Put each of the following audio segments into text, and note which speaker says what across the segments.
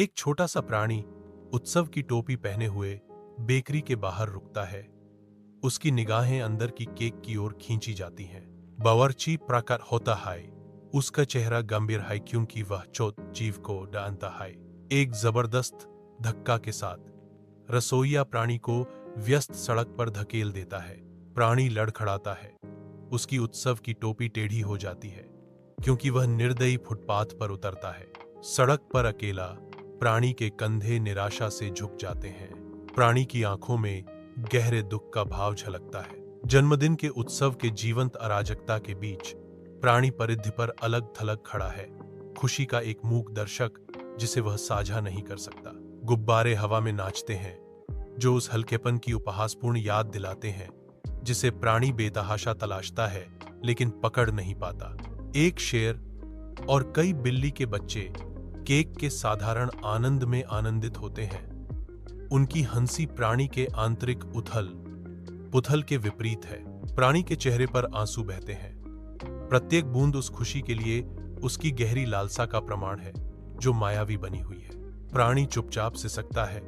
Speaker 1: एक छोटा सा प्राणी उत्सव की टोपी पहने हुए बेकरी के बाहर रुकता है। उसकी निगाहें अंदर की केक की ओर खींची जाती हैं। बावर्ची प्रकट होता है। उसका चेहरा गंभीर है क्योंकि वह चौथ जीव को जानता है। एक जबरदस्त धक्का के साथ रसोइया प्राणी को व्यस्त सड़क पर धकेल देता है। प्राणी लड़खड़ाता है। उसकी उत्सव की टोपी टेढ़ी हो जाती है क्योंकि वह निर्दयी फुटपाथ पर उतरता है। सड़क पर अकेला प्राणी के कंधे निराशा से झुक जाते हैं। प्राणी की आंखों में गहरे दुख का भाव झलकता है। जन्मदिन के उत्सव के जीवंत अराजकता के बीच प्राणी परिधि पर अलग थलग खड़ा है, खुशी का एक मूक दर्शक जिसे वह साझा नहीं कर सकता। गुब्बारे हवा में नाचते हैं जो उस हल्केपन की उपहासपूर्ण याद दिलाते हैं जिसे प्राणी बेतहाशा तलाशता है लेकिन पकड़ नहीं पाता। एक शेर और कई बिल्ली के बच्चे केक के साधारण आनंद में आनंदित होते हैं। उनकी हंसी प्राणी के आंतरिक उथल पुथल के विपरीत है। प्राणी के चेहरे पर आंसू बहते हैं। प्रत्येक बूंद उस खुशी के लिए उसकी गहरी लालसा का प्रमाण है जो मायावी बनी हुई है। प्राणी चुपचाप से सकता है।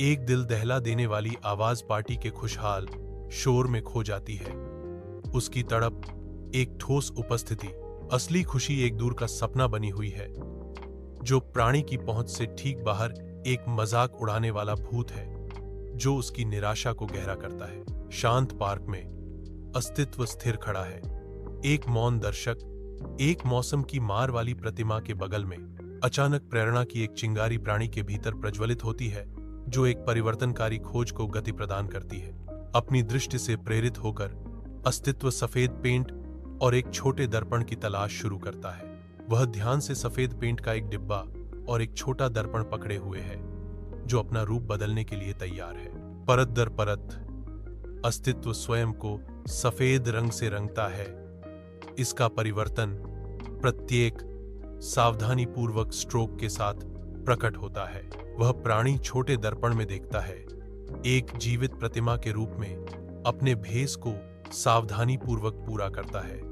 Speaker 1: एक दिल दहला देने वाली आवाज पार्टी के खुशहाल शोर में खो जाती है। उसकी तड़प एक ठोस उपस्थिति, असली खुशी एक दूर का सपना बनी हुई है जो प्राणी की पहुंच से ठीक बाहर एक मजाक उड़ाने वाला भूत है जो उसकी निराशा को गहरा करता है। शांत पार्क में अस्तित्व स्थिर खड़ा है। एक मौन दर्शक एक मौसम की मार वाली प्रतिमा के बगल में। अचानक प्रेरणा की एक चिंगारी प्राणी के भीतर प्रज्वलित होती है जो एक परिवर्तनकारी खोज को गति प्रदान करती है। अपनी दृष्टि से प्रेरित होकर अस्तित्व सफेद पेंट और एक छोटे दर्पण की तलाश शुरू करता है। वह ध्यान से सफेद पेंट का एक डिब्बा और एक छोटा दर्पण पकड़े हुए है जो अपना रूप बदलने के लिए तैयार है। परत दर परत अस्तित्व स्वयं को सफेद रंग से रंगता है। इसका परिवर्तन प्रत्येक सावधानीपूर्वक स्ट्रोक के साथ प्रकट होता है। वह प्राणी छोटे दर्पण में देखता है, एक जीवित प्रतिमा के रूप में अपने भेस को सावधानीपूर्वक पूरा करता है।